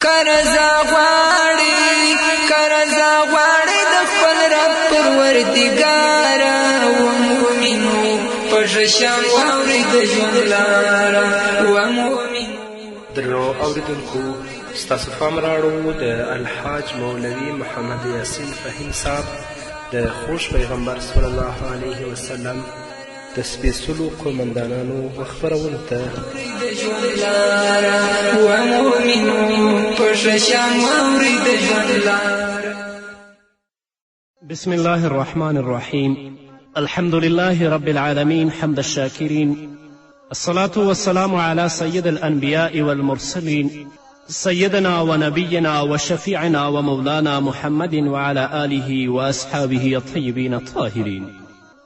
کرزا غواړي د خپل رب پروردګاره ومؤمنو پټ شم واورئ د ژوند لاره ومؤمنو. درنو اورېدونکو ستاسو پام راوړو د الحاج مولوي محمد یاسین فهیم صاحب د خوږ پیغمبر صلی الله علیه وسلم د سپېڅلو قومندانانو خپرونو ته بسم الله الرحمن الرحيم. الحمد لله رب العالمين حمد الشاكرين، الصلاة والسلام على سيد الأنبياء والمرسلين سيدنا ونبينا وشفيعنا ومولانا محمد وعلى آله وأصحابه الطيبين الطاهرين.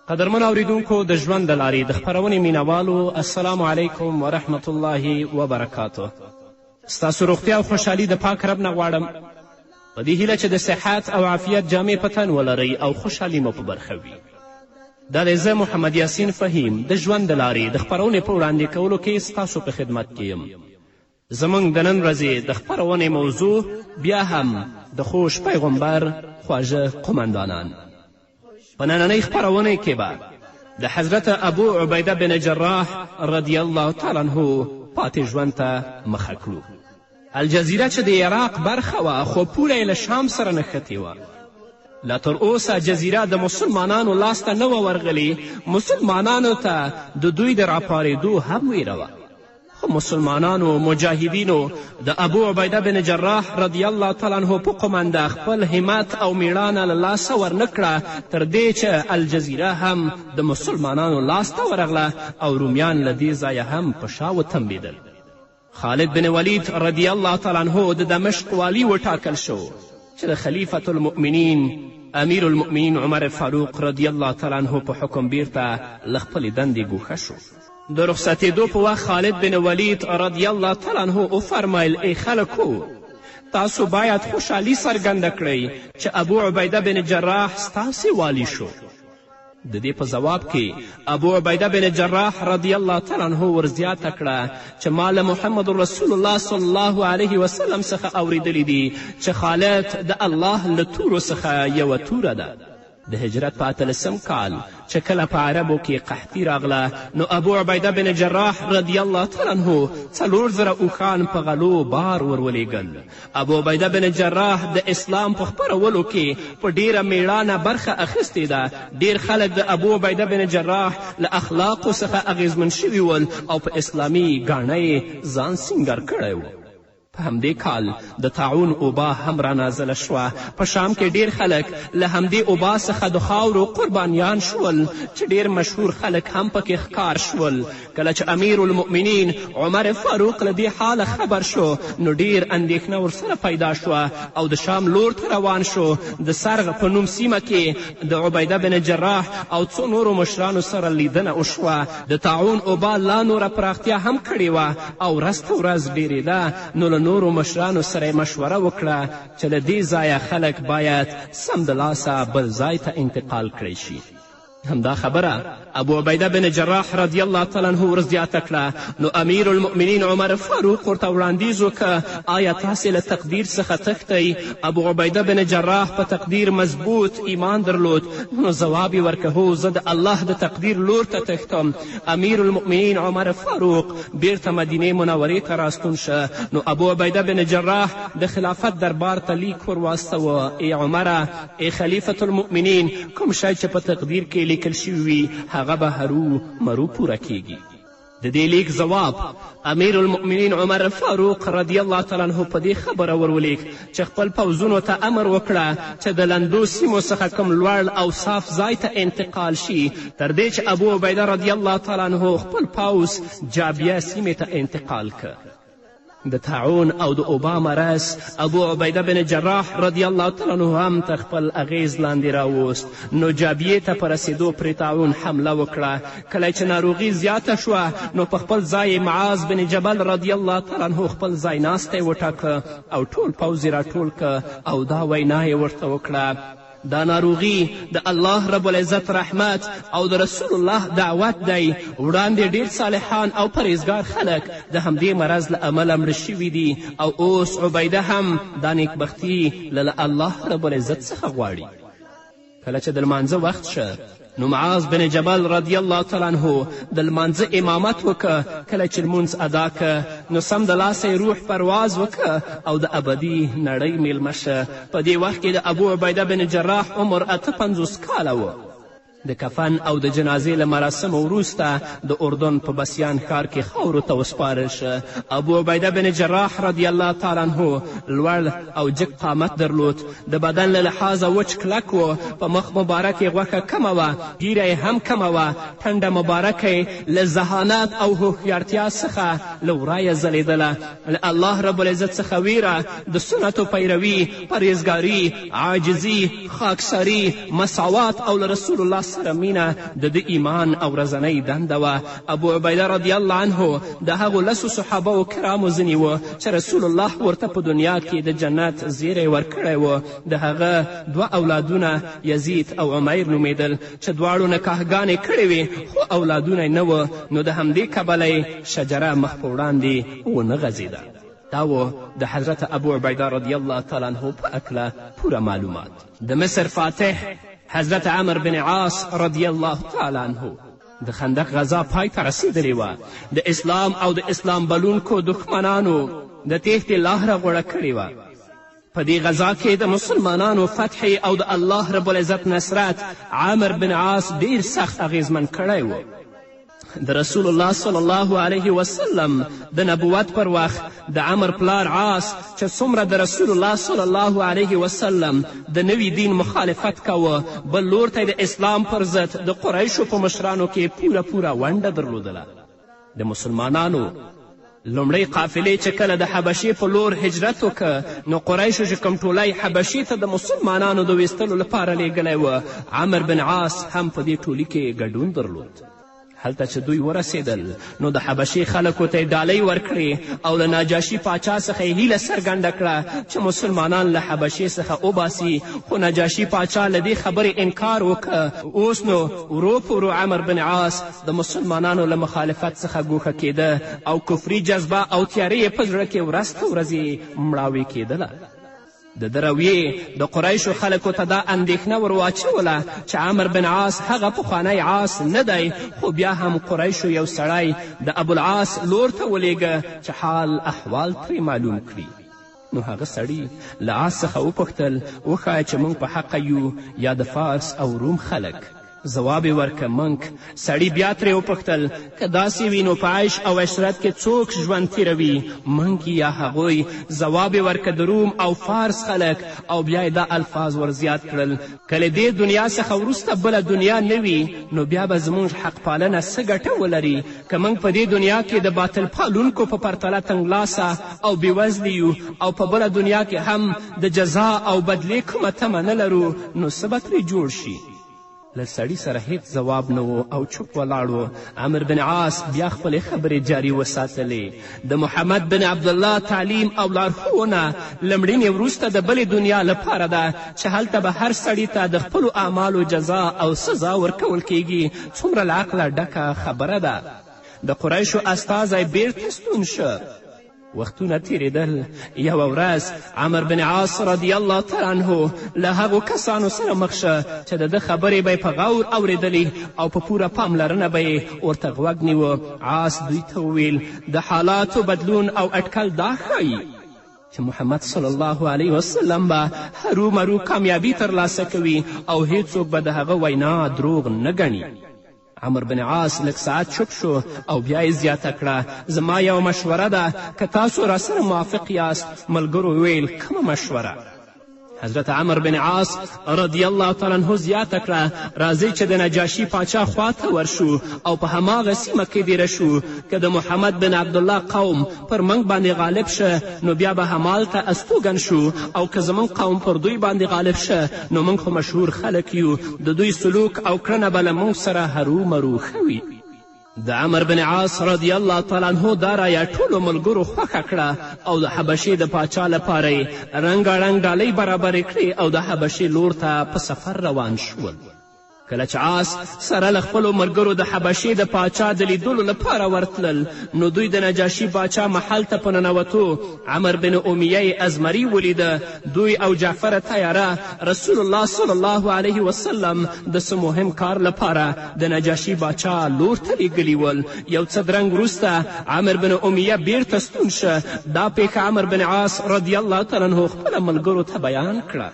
قدرمن اوریدونکو د ژوند د لارې د خپرونې مینوالو، السلام علیکم ورحمة الله وبرکاته. ستاسو روغتیا او خوشحالي د پاک رب نه غواړم، په دې هیله چې د صحت او عافیت جامې په تن ولرئ او خوشحالي مو په برخه وي. دا دی زه محمد یاسین فهیم د ژوند د لارې د خپرونې په وړاندې کولو کې ستاسو په خدمت کې یم. زموږ د نن ورځې د خپرونې موضوع بیا هم د خوږ پیغمبر خواږه قمندانان. په نننۍ خپرونې کې به د حضرت ابو عبیده بن جراح رضی الله تعالی عنه پاتې ژوند ته مخه کړو. الجزیره چې د عراق برخه وه خو پوله یې له شام سره نښتې وه. لا تر اوسه جزیره د مسلمانانو لاسته نه وه ورغلې. مسلمانانو ته د دوی د راپارېدو هم ویره وه، خو مسلمانانو مجاهدینو د ابو عبیده بن جراح رضی الله تعالی عنه په قومنده خپل همت او میړانه له لاسه ورنه کړه تر دې چې الجزیره هم د مسلمانانو لاسته ورغله او رومیان له دې ځایه هم په شا وتنبېدل. خالد بن ولید رضی الله تعالی عنه د دمشق والی وټاکل شو چې د خلیفة المؤمنین امیر المؤمنین عمر فاروق رضی الله تعالی عنه په حکم بیرته له خپلې دندې ګوښه شو. د رخصتېدو په وخت خالد بن ولید رضی الله تعالی عنه وفرمیل ای خلکو، تاسو باید خوشحالي څرګنده کړئ چې ابو عبیده بن جراح ستاسې والی شو. د دې په ځواب کې ابو عبیده بن جراح رضی الله تعالی عنه ورزیاته کړه چې ما له محمد رسول الله صلی الله علیه وسلم څخه اورېدلی دي چې خالد د الله له تورو څخه یوه توره ده. د هجرت په 18 کال چې کله په عربو کې قحطي راغله نو ابو عبیده بن جراح رضی الله تعالی عنه 4,000 اوښان په غلو بار ورولېږل. ابو عبیده بن جراح د اسلام په خپرولو کې په ډیره میړانه برخه اخیستې ده. ډیر خلک د ابو عبیده بن جراح له اخلاقو څخه اغیزمن شوي ول او په اسلامي ګاڼه یې ځان سینګار کړی و. په همدې کال د طاعون اوبه هم رانازله شوه. په شام کې ډیر خلک له همدې اوبه څخه د خاورو قربانیان شول چې ډیر مشهور خلک هم پکې ښکار شول. کله چې امیر المؤمنین عمر فاروق له دې حاله خبر شو نو ډیر اندېښنه ورسره پیدا شوه او د شام لور ته روان شو. د سرغ په نوم سیمه کې د عبیده بن جراح او څو نورو مشرانو سره لیدنه وشوه. د طاعون اوبه لا نوره پراختیا هم کړې وه او ورځ په ورځ ډېرېده. نو له نورو مشرانو سره مشوره وکړه چې له دې ځایه خلک باید سمدلاسه بل ځای ته انتقال کړی شي. همدا خبره ابو عبیده بن جراح رضی الله تعالی عنه ورزیاته کړه. نو امیر المؤمنین عمر فاروق ورته وړاندیز وکړه آیا تاسې له تقدیر څخه تښتئ؟ ابو عبیده بن جراح په تقدیر مضبوط ایمان درلود. نو ځواب یې ورکه هو، زه د الله د تقدیر لور ته تښتم. امیر المؤمنین عمر فاروق بیرته مدینې منورې ته راستون شه. نو ابو عبیده بن جراح د خلافت دربار ته لیک ور واستوه ای عمره، ای خلیفة المؤمنین، کوم شی چې په تقدیر کې لیکل شوي وي هغه به هرو مرو پوره کیږي. د دې لیک ځواب امیر المؤمنین عمر فاروق رضی الله تعالی عنه په دې خبره ورولېږ چې خپل پوځونو ته امر وکړه چې د لندو سیمو څخه کوم لوړ او صاف ځای ته انتقال شي تر دې چې ابو عبیده رضی الله تعالی عنه خپل پوځ جابیه سیمې ته انتقال که. د طاعون او د اوبا مرض ابو عبیده بن جراح رضی الله تعالی عنه هم تر خپل اغیز لاندې راوست. نو جابیې ته په رسېدو پرې طاعون حمله وکړه. کله چې ناروغي زیاته شوه نو په خپل ځای معاذ بن جبل رضی الله تعالی عنه خپل ځای ناستی وټاکه او ټول پوځ یې راټول که او دا وینا یې ورته وکړه دا ناروغي د الله رب العزت رحمت او د رسول الله دعوت دی. وړاندې ډیر صالحان او پرهیزګار خلک د همدې مرض له امله مړه شوي دي او اوس عبیده هم دا نیکبختي له الله رب العزت څخه غواړي. کله چې د لمانځه وخت شه نو معاذ بن جبل رضی الله تعالی عنه د لمانځه امامت وکه. کله چې لمونځ ادا که نو سم د لاسه روح پرواز وکه او د ابدي نړۍ میلمه شه. په دې وخت کې د ابو عبیده بن جراح عمر 58 کاله و. د کفن او د جنازې له مراسمو وروسته د اردن په بسیان ښار کې خاورو ته وسپارل شه. ابو عبیده بن جراح رضی الله تعالی عنه لوړ او جګ قامت درلود. د بدن له لحاظه وچ کلک و. په مخ مبارک یې غوښه کمه وه، ږیره یې هم کمه وه. ټنډه مبارکه له ذهانت او هوښیارتیا څخه له ورایه ځلېدله. له الله رب العزت څخه ویره، د سنتو پیروي، پرهیزګاري، عاجزي، خاکساري، مساوات او له رسول الله سره مینه د ده ایمان او ورځنۍ دنده وه. ابو عبیده رضی الله عنه د هغو 10 صحابه کرامو ځینې وه چې رسول الله ورته په دنیا کې د جنت زیری ورکړی و. د هغه 2 اولادونه یزید او عمیر نومیدل چې دواړو نکاحګانې کړې وې خو اولادونه یې نه وه. نو د همدې کبله یې شجره مخ په وړاندې ونه غځېده. دا و د حضرت ابو عبیده رضی الله تعالی عنه په هکله پوره معلومات. د مصر فاتح حضرت عمر بن عاص رضی الله تعالی عنه د خندق غزا پای ته رسېدلې وه. د اسلام او د اسلام بلونکو دښمنانو د تیښتې لاره غوړه کړې وه. په دې غزا کې د مسلمانانو فتح او د الله رب العزت نصرت عمر بن عاص ډیر سخت اغیزمن کړی و. د رسول الله صلی الله علیه وسلم د نبوت پر وخت د عمر پلار عاص چې څومره د رسول الله صلی الله علیه وسلم د نوي دین مخالفت کوه، بل لور ته د اسلام پر ضد د قریشو په مشرانو کې پوره ونډه درلودله. د مسلمانانو لومړی قافلې چې کله د حبشې په لور هجرت وکه نو قریشو چې کوم ټولی حبشې ته د مسلمانانو د ویستلو لپاره لیږلی و، عمر بن عاص هم په دې ټولي کې ګډون درلود. هلته چې دوی ورسېدل نو د حبشې خلکو ته یې ډالۍ ورکړې او له ناجاشي پاچا څخه یې هیله څرګنده کړه چې مسلمانان له حبشې څخه وباسي. خو ناجاشي پاچا له دې خبرې انکار وکړه. اوس نو ورو په ورو عمر بن عاص د مسلمانانو له مخالفت څخه ګوښه کېده او کفري جذبه او تیارې یې په زړه کې ورځ په ورځې مړاوې کېدله. د ده رویې د قریشو خلکو ته دا اندېښنه ور واچوله چې عمر بن عاص هغه پخوانی عاص نه دی، خو بیا هم قریشو یو سړی د ابوالعاص لور ته ولیږه چې حال احوال ترې معلوم کړي. نو هغه سړي له عاص څخه وپوښتل وښایه چې موږ په حقه یو یا د فارس او روم خلک؟ ځواب یې ورکه موږ. سړي بیا ترې وپوښتل که داسې وي نو په عیش او عشرت کې څوک ژوند تیروي، موږ یا هغوی؟ ځواب یې ورکه د روم او فارس خلک. او بیا یې دا الفاظ ور زیات کړل که له دې دنیا څخه وروسته بله دنیا نه وي نو بیا به زموږ حق پالنه څه ګټه ولري؟ که موږ په دې دنیا کې د باطل پالونکو په پرتله تنګلاسه او بېوزلي یو او په بله دنیا کې هم د جزا او بدلې کومه تمه نه لرو نو څه به ترې جوړ شي؟ له سړي سره هیڅ ځواب نه و او چوپ ولاړ و. عمر بن عاص بیا خپلې خبرې جاري وساتلې. د محمد بن عبدالله تعلیم او لارښوونه له مړینې وروسته د بلې دنیا لپاره ده چې هلته به هر سړي ته د خپلو اعمالو جزا او سزا ورکول کیږي. څومره له عقله ډکه خبره ده. د قریشو استازی بیرته ستون شه. وختونه تیریدل. یوه ورځ عمر بن عاص رضی الله تعالی عنه له هغو کسانو سره مخ شه چې د ده خبرې به یې په غور اورېدلې او په پوره پاملرنه به یې ورته غوږ نیوه. عاص دوی ته وویل د حالاتو بدلون او اټکل دا ښایي چې محمد صلی الله علیه وسلم به هرومرو کامیابي ترلاسه کوي او هیڅوک به د هغه وینا دروغ نه ګڼي. عمر بن عاص لږ ساعت چوپ شو او بیا یې زیاته کړه زما یو مشوره ده که تاسو راسره موافق یاست. ملګرو ویل کومه مشوره؟ حضرت عمر بن عاص رضی الله تعالی عنه زیاته کړه راځئ چې د نجاشي پاچا خواته ورشو او په هماغه سیمه کې دیره شو. که د محمد بن عبدالله قوم پر موږ باندې غالب شه نو بیا به همالته استوګن شو او که زموږ قوم پر دوی باندې غالب شه نو موږ خو مشهور خلک یو، د دوی سلوک او کړنه به له موږ سره هرومرو ښه وي. د عمر بن عاص رضی الله تعالی عنه دا رایه ټولو ملګرو خوښه کړه او د حبشې د پاچا لپاره یې رنګاړنګ ډالۍ برابرې کړې او د حبشې لور ته په سفر روان شول. کله چې عاص سره له خپلو ملګرو د حبشې د پاچا د لیدلو لپاره ورتلل نو دوی د نجاشي پاچا محل ته په ننوتو عمر بن امیه یې ازمري ولیده. دوی او جعفر طیاره رسول الله صلی الله علیه وسلم د څه مهم کار لپاره د نجاشي پاچا لور ته لیږلي ول. یو څه درنګ وروسته عمر بن امیه بیرته ستون شه. دا پیښه عمر بن عاص رضی الله تعالی عنه خپله ملګرو ته بیان کړه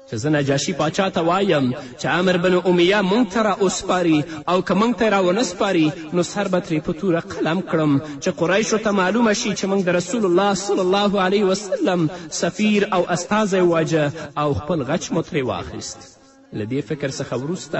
چې زه نجاشي پاچا ته وایم چې عمر بن امیه موږ ته را وسپاري او که موږ ته یې را ونه سپاري نو سر به ترې په توره قلم کړم چې قریشو ته معلومه شي چې موږ د رسول الله صلی الله علیه وسلم سفیر او استازی واجه او خپل غچ مو ترې واخیست. له دې فکر څخه وروسته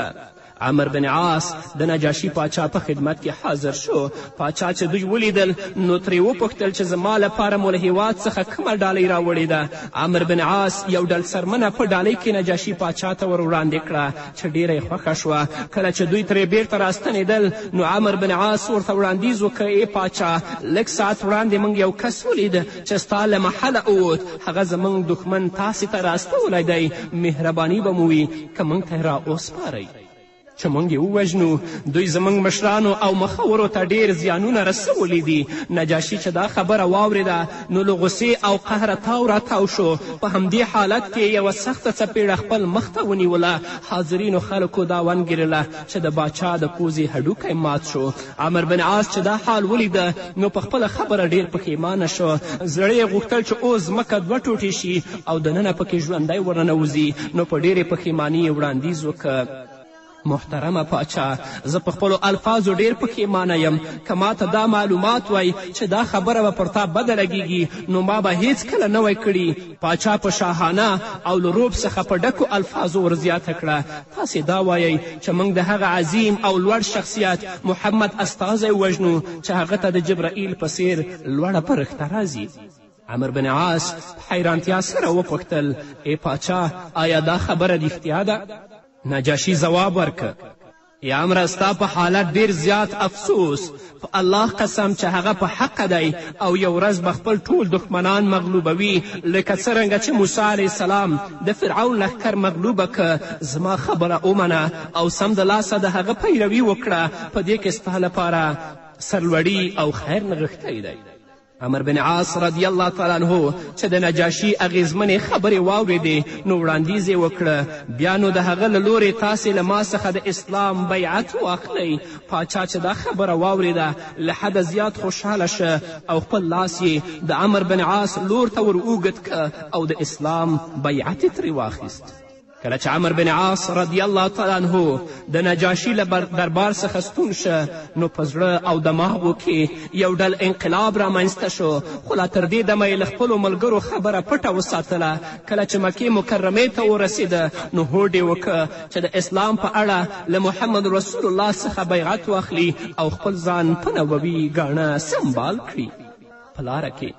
عمر بن عاص د نجاشي پاچا په خدمت کې حاضر شو. پاچا چې دوی ولیدل نو ترې وپوښتل چې زما لپاره مو له هیواد څخه کومه ډالۍ راوړې ده. عمر بن عاص یو ډل څرمنه په ډالۍ کې نجاشي پاچا ته ور وړاندې کړه چې ډیره یې خوښه شوه. کله چې دوی ترې بیرته راستنېدل نو عمر بن عاص ورته وړاندیز وکړ ای پاچا لږ ساعت وړاندې موږ یو کس ولید چې ستا له محله ووت. هغه زموږ دښمن تاسې ته راستولی دی. مهرباني به مو وي که موږ ته یې را وسپارئ چې موږ یې ووژنو. دوی زموږ مشرانو او مخورو ته ډېر زیانونه رسولی دي. نجاشي چې دا خبره واورېده نو له غصې او قهره تاو راتاو شو. په همدې حالت کې یوه سخته څپېړه خپل مخ ته ونیوله. حاضرینو خلکو دا ونګېرله چې د باچا د پوزې هډوکی مات شو. عمر بن عاص چې دا حال ولیده نو په خپله خبره ډېر پښیمانه شو. زړه یې غوښتل چې اوس ځمکه دوه ټوټې شي او دننه پکې ژوندی ورننوځي. نو په ډېرې پښیماني یې وړاندیز وکړ محترمه پاچا زه په خپلو الفاظو ډېر پښیمانه یم. که ماته دا معلومات وای چې دا خبره به پر تا بده لګیږي نو ما به هیڅکله نه وای کړي. پاچا په شاهانه او له روب څخه په ډکو الفاظو ورزیاته کړه تاسې دا وایئ چې موږ د هغه عظیم او لوړ شخصیت محمد استازی وژنو چې هغه ته د جبرائیل په څیر لوړه پرښته راځي. عمر بن عاص په حیرانتیا سره وپوښتل ای پاچا آیا دا خبره رښتیا ده؟ نجاشي ځواب ورکړ یا عمره ستا په حالت ډېر زیات افسوس. په الله قسم چې هغه په حقه دی او یو ورځ به خپل ټول دښمنان مغلوبوي لکه څرنګه چې موسی علیه السلام د فرعون لښکر مغلوبه که. زما خبره ومنه او سمدلاسه د هغه پیروي وکړه. په دې کې ستا لپاره سرلوړي او خیر نغښتی دی. عمر بن عاص رضی الله تعالی عنه چې د نجاشي اغیزمنې خبرې واورېدې نو وړاندیز یې وکړه بیا نو د هغه له لورې تاسې له ما څخه د اسلام بیعت واخلئ. پاچا چې دا خبره واورېده له حده زیات خوشحاله شه او خپل لاس یې د عمر بن عاص لور ته ور اوږد که او د اسلام بیعت یې ترې واخیست. کله چې عمر بن عاص رضی الله تعالی عنه د نجاشي له دربار څخه ستون شه نو په زړه او دماغو کې یو ډل انقلاب رامنځته شو. خو لا تر دې دمه یې له خپلو ملګرو خبره پټه وساتله. کله چې مکې مکرمې ته ورسېده نو هوډ یې وکړه چې د اسلام په اړه له محمد رسول الله څخه بیعت واخلي او خپل ځان په نبوي ګاڼه سمبال کړي. په لاره کې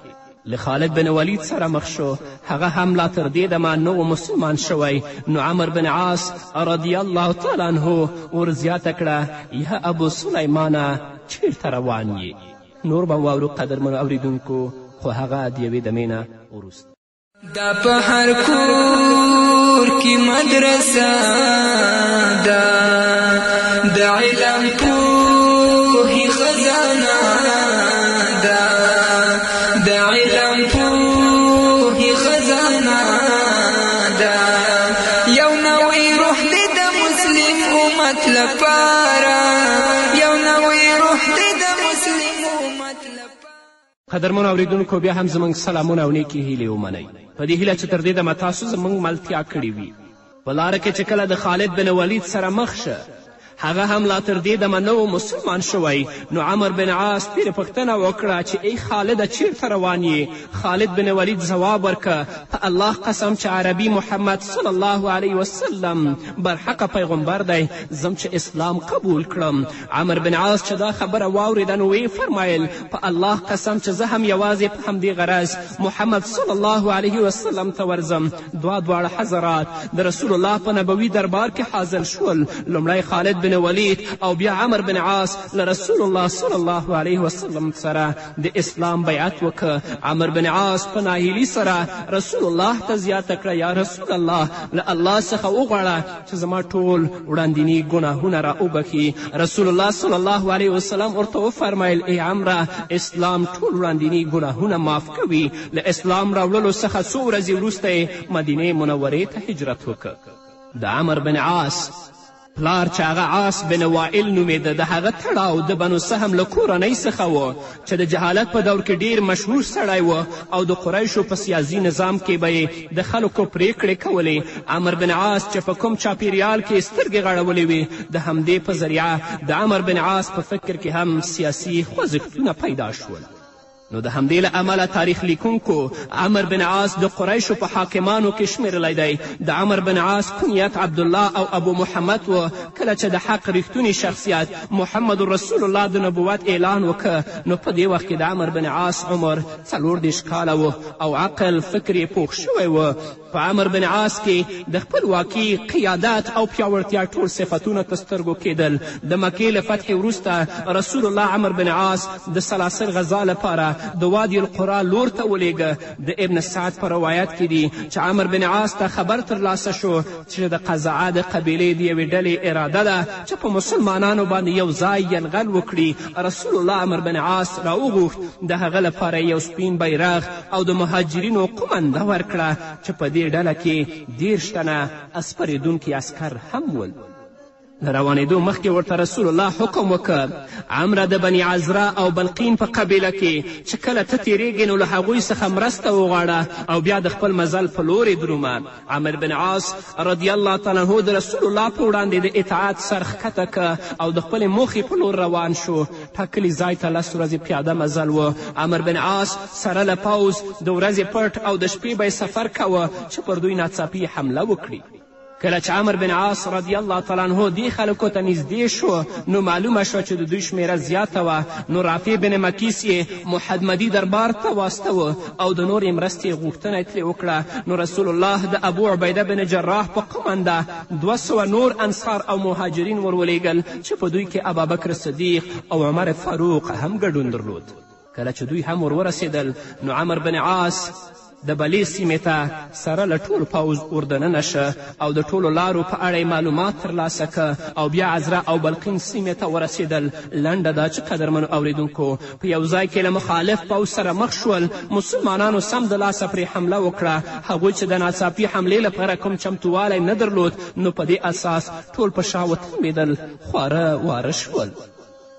له خالد بن ولید سره مخ شو. هغه هم لا تر دې دمه نه و مسلمان شوی. نو عمر بن عاص رضی الله تعالی عنه ورزیاته کړه یا ابو سلیمانه چیرته روان یې؟ نور به واورو قدرمنو اوریدونکو خو هغه د یوې دمې نه وروسته. دا په هر کور کې مدرسه ده د علم پوهې خزانه ده د علم پوهې خزانه ده یو نوی روح دی د مسلم امت لپاره یو نوی روح دی د مسلم امت لپاره. قدرمنو اوریدونکو بیا هم زموږ سلامونه او نیکې هیلې ومنئ په دې هیله چې تر دې دمه تاسو زموږ ملتیا کړې وي. په لاره کې چې کله د خالد بن ولید سره مخ شه هغه هم لا تر دې دمه نه و مسلمان شوی. نو عمر بن عاص ترې پوښتنه وکړه چې ای خالده چیرته روان یې؟ خالد بن ولید ځواب ورکه په الله قسم چې عربي محمد صلی الله علیه وسلم برحقه پیغمبر دی زم چې اسلام قبول کړم. عمر بن عاص چې دا خبره واورېده نو ویې فرمایل په الله قسم چې زه هم یوازې په همدې غرض محمد صلی الله علیه وسلم ته ورځم. دواړه حضرات د رسول الله په نبوي دربار کې حاضر شول. لومړی خالد بن ولید او بیا عمر بن عاص له رسول الله صلی الله علیه وسلم سره د اسلام بیعت وکړه. عمر بن عاص په ناهیلي سره رسول الله ته زیاته کړه یا رسول الله له الله څخه وغواړه چې زما ټول وړاندیني ګناهونه را وبخي. رسول الله صلی الله علیه وسلم ورته وفرمیل ای عمره اسلام ټول وړاندیني ګناهونه معاف کوي. له اسلام راوړلو څخه څو ورځې وروسته یې مدینې منورې ته هجرت وکړ. د عمر بن عاص پلار چې هغه عاص بن وائل نومېده د هغه تړاو د بنو سهم له کورنۍ څخه و چې د جهالت په دور کې ډیر مشهور سړی و او د قریشو په سیاسي نظام کې به یې د خلکو پریکړې کولې. عمر بن عاص چې په کوم چاپیریال کې سترګې غړولې وې د همدې په ذریعه د عمر بن عاص په فکر کې هم سیاسي خوځښتونه پیدا شول. نو د همدې له امله تاریخ لیکونکو عمر بن عاص د قریشو په حاکمانو کې شمیرلی دی. د عمر بن عاص کنیت عبدالله او ابو محمد و. کله چې د حق ریښتونی شخصیت محمد رسول الله د نبوت اعلان وکړ نو په دې وخت کې د عمر بن عاص عمر 40 کاله و او عقل فکر یې پوخ شوی و. په عمر بن عاص کې د خپلواکي قیادت او پیاوړتیا ټول صفتونه په سترګو کېدل. د مکې له فتحې وروسته رسول الله عمر بن عاص د سلاسل غذا لپاره د وادي القرا لور ته ولیږه. د ابن سعد په روایت کې دي چې عمر بن عاص ته خبر ترلاسه شو چې د قزعه د قبیلې د یوې ډلې اراده ده چې په مسلمانانو باندې یو ځای یلغل وکړي. رسول الله عمر بن عاص راوغوښت د هغه لپاره یو سپین بیرغ او د مهاجرینو قومنده ورکړه چې په دې ډله کې 30 تنه اسپرېدونکي عسکر هم ول. له روانېدو مخکې ورته رسول الله حکم وکړ عمره د بني عذرا او بلقین په قبیله کې چې کله ته تیریږې نو له هغوی څخه مرسته وغواړه او بیا د خپل مزل په لور یې درومه. عمر بن عاص رضی الله تعالی عنه د رسول الله په وړاندې د اطاعت سر ښکته که او د خپلې موخې په لور روان شو. ټاکلي ځای ته 10 ورځې پیاده مزل و. عمر بن عاص سره له پوځ د ورځې پټ او د شپې به یې سفر کوه چې پر دوی ناڅاپي حمله وکړي. کله چې عمر بن عاص رضی الله تعالی عنه دې خلکو ته نږدې شو نو معلومه شوه چې د دوی شمیره زیاته وه. نو رافع بن مکیس یې محمدي دربار ته واستوه او د نورې مرستې غوښتنه یې ترې وکړه. نو رسول الله د ابو عبیده بن جراح په قومنده 200 نور انصار او مهاجرین ورولېږل چې په دوی کې ابابکر صدیق او عمر فاروق هم ګډون درلود. کله چې دوی هم ورورسېدل نو عمر بن عاص د بلې سیمې ته سره له ټول پوځ وردننه شه او د ټولو لارو په اړه معلومات ترلاسه که او بیا عذرا او بلقین سیمې ته ورسېدل. لنډه دا چې قدرمنو اوریدونکو په یو ځای کې له مخالف پوځ سره مخ شول. مسلمانانو سم د لاسه پرې حمله وکړه. هغوی چې د ناڅاپي حملې لپاره کوم چمتووالی نه درلود نو په دې اساس ټول په شا وتمېدل خواره واره شول.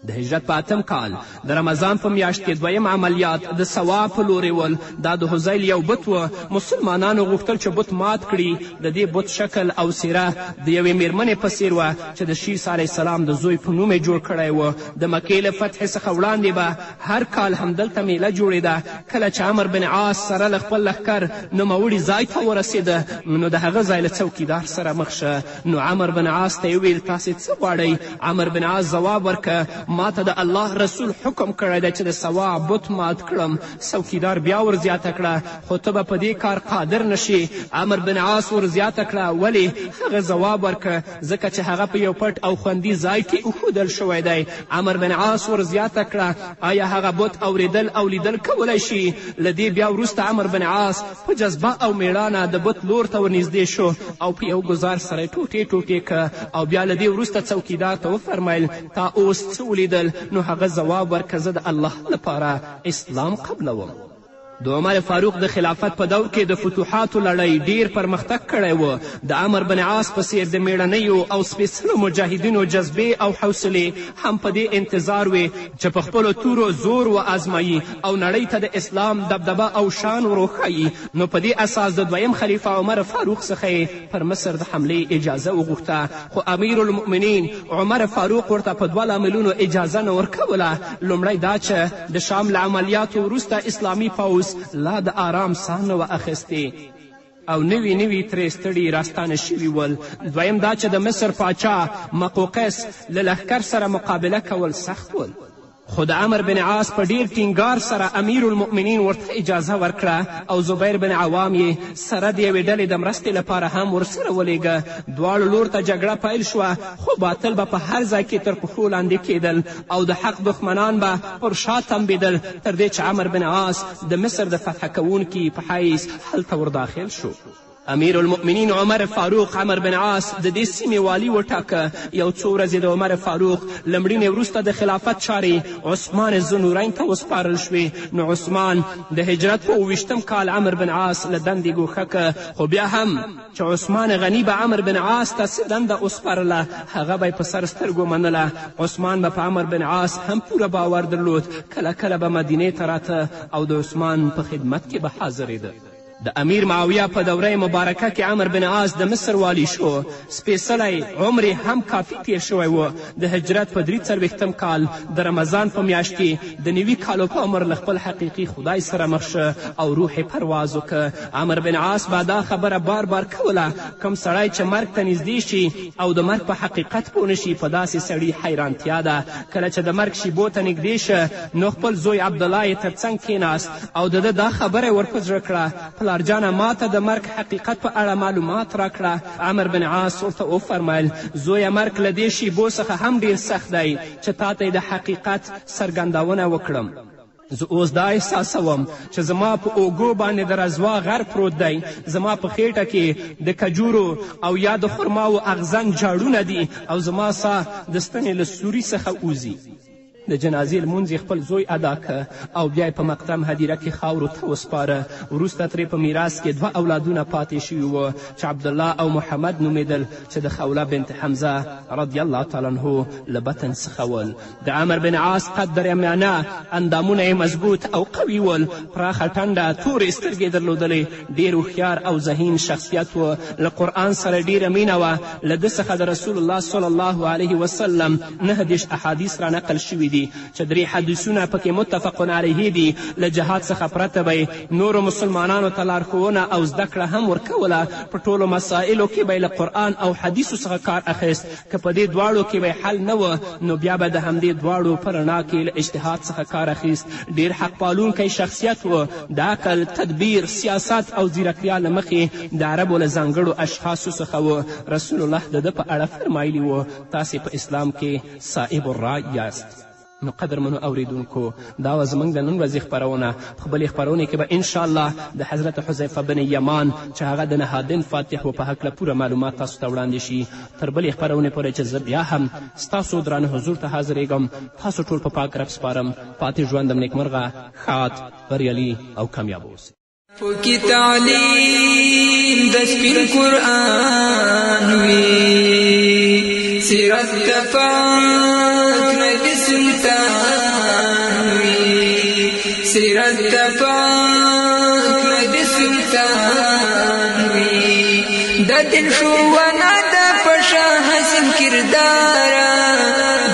د هجرت په 8م کال د رمضان په میاشت کې 2یم عملیات د سوا په لورې ول. دا د حزیل یو بت و. مسلمانانو غوښتل چې بت مات کړي. د دې بت شکل او څیره د یوې میرمنې په څیر وه چې د شیس علیه السلام د زوی په نوم یې جوړ کړی و. د مکې له فتحې څخه وړاندې به هر کال همدلته میله جوړېده. کله چې عمر بن عاص سره له خپل لښکر نوموړي ځای ته ورسېده نو د هغه ځای له څوکیدار سره مخ شه. نو عمر بن عاص ته یې وویل تاسې څه غواړئ؟ عمر بن عاص ځواب ورکه ما ته د الله رسول حکم کړی دی چې د سوا بت مات کړم. څوکیدار بیا ور زیاته کړه خو ته به په دې کار قادر نشي. عمر بن عاص ور زیاته کړه ولې؟ هغه ځواب ورکړه ځکه چې هغه په یو پټ او خوندي ځای کې ایښودل شوی دی. عمر بن عاص ور زیاته کړه آیا هغه بت اوریدل او لیدل کولی شي؟ له دې بیا وروسته عمر بن عاص په جذبه او میړانه د بت لور ته ورنږدې شو او په یو ګزار سره یې ټوټې که او بیا له دې وروسته څوکیدار ته وفرمیل تا اوس څه ولیدل؟ نو هغه ځواب ورکړه زه د الله لپاره اسلام قبلوم. د عمر فاروق د خلافت په دور کې د فتوحاتو لړۍ ډیر پرمختګ کړی و. د عمر بن عاص په څیر د میړنیو او سپېڅلو مجاهدینو جذبې او حوصلې هم په دې انتظار وې چې په خپلو تورو زور وازمایي او نړۍ ته د اسلام دبدبه او شان وروښیي. نو په دې اساس د 2یم خلیفه عمر فاروق څخه یې پر مصر د حملې اجازه وغوښته. خو امیر المؤمنین عمر فاروق ورته په 2 لاملونو اجازه نه ورکوله. لومړی دا چې د شام له عملیاتو وروسته اسلامي پوځ لا د آرام ساه نه وه اخیستې او نوي ترې ستړي راستانه شوي ول. دویم دا چې د مصر پاچا مقوقس له لښکر سره مقابله کول سخت ول. خو د عمر بن عاص په ډیر ټینګار سره امیر المؤمنین ورته اجازه ورکړه او زبیر بن عوام یې سره د یوې ډلې د مرستې لپاره هم ورسره ولیږه. دواړو لور ته جګړه پیل شوه، خو باطل به په هر ځای کې تر پښو لاندې کېدل او د حق دښمنان به پر شا تمبېدل، تر دې چې عمر بن عاص د مصر د فتح کوونکي په حیث هلته ورداخل شو. امیر المؤمنین عمر فاروق عمر بن عاص د دې سیمې والی وټاکه. یو څو ورځې د عمر فاروق له مړینې وروسته د خلافت چارې عثمان ذوالنورین ته وسپارل شوې. نو عثمان د هجرت په 28 کال عمر بن عاص له دندې ګوښه که، خو بیا هم چې عثمان غني به عمر بن عاص ته څه دنده وسپارله هغه به یې په سر سترګو منله. عثمان به په عمر بن عاص هم پوره باور درلود. کله کله به مدینې ته راته او د عثمان په خدمت کې به حاضرېده. د امیر معاویه په دوره مبارکه کې عمر بن عاص د مصر والی شو. سپېڅلی عمر هم کافي تیر شوی و. د هجرت په 43 کال د رمضان په میاشت کې د 90 کالو په عمر له خپل حقیقي خدای سره مخ شه او روح پرواز وکړه. عمر بن عاص به دا خبره بار بار کوله، کوم سړی چې مرګ ته نږدې شي او د مرګ په حقیقت پوه نشي په داسې سړي حیرانتیا ده. کله چې د مرګ شیبو ته نږدې شه نو خپل زوی عبدالله یې تر څنګ کېناست او د ده دا خبره یې ور په زړه کړه: پلار جانه ما ته د مرګ حقیقت په اړه معلومات راکړه. عمر بن عاص ورته وفرمیل: زویه مرګ له دې شیبو څخه هم ډیر سخت دی چې تا ته د حقیقت څرګندونه وکړم. زه اوس دا احساسوم چې زما په اوږو باندې د رضوا غر پروت دی، زما په خیټه کې د کجورو او یا د خرماو اغزن جاړونه دي او زما ساه د ستنې له سوري څخه وځي. د جنازې لمونځ یې خپل زوی ادا که او بیا یې په مقدم هدیره کې خاورو ته وسپاره. وروسته ترې په میراث کې 2 اولادونه پاتې شوي وو چې عبدالله او محمد نومېدل، چې د خوله بنت حمزه رضی الله تعالی عنه له بطن څخه ول. د عمر بن عاص قد درمیانه، اندامونه یې مضبوط او قوي ول، پراخه ټنډه، تورې سترګې درلودلې، ډېر هوښیار او ذهین شخصیت و. له قرآن سره ډېره مینه وه. له ده څخه د رسول الله صلی الله علیه وسلم 9 احادیث را نقل شوي دي چې 3 حدیثونه پکې متفق علیه دي. له جهاد څخه پرته به نورو مسلمانانو ته لارښوونه او زده کړه هم ورکوله. په ټولو مسایلو کې به له قرآن او حدیثو څخه کار اخیست. که په دې دواړو کې به حل نه و نو بیا به د همدې دواړو په رڼا کې له اجتهاد څخه کار اخیست. ډېر حق پالونکی شخصیت و. د عقل، تدبیر، سیاست او ځیرکتیا له مخې د عربو له ځانګړو اشخاصو څخه و. رسول الله د ده په اړه فرمایلي و: تاسې په اسلام کې صاحب الرای یاست. نو قدرمنو اوریدونکو، دا وه زموږ د نن ورځې خپرونه. په خپلې خپرونې کې به انشاءالله د حضرت حذیفه بن یمان چې هغه د نهادین فاتح و په هکله پوره معلومات تاسو ته وړاندې شي. تر بلې خپرونې پورې چې زه بیا هم ستاسو درانه حضور ته حاضرېږم، تاسو ټول په پاک رب سپارم. پاتې ژوندم نیکمرغه، ښاد، بریالي او کامیاب اوسئ. پوکی تعلیم د سپین قرآن وی، سیرت تفاق نبی سلطان وی، سیرت تفاق نبی سلطان وی. د دین ښوونه د پشا حسین کردارا،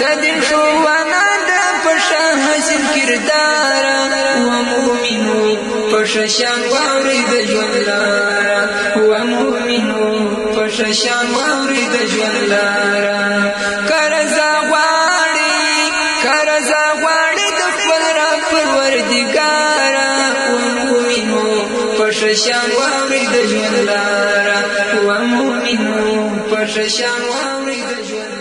د دین ښوونه د پشا حسین کردارا. و مؤمنو پششان واوري د ژوند لاره، و مؤمنو پششان واوري د ژوند لاره. کرزا غواړي د خپل رب پروردګاره، و مؤمنو پششان واوري د ژوند لاره، و مؤمنو پششان واوري د ژوند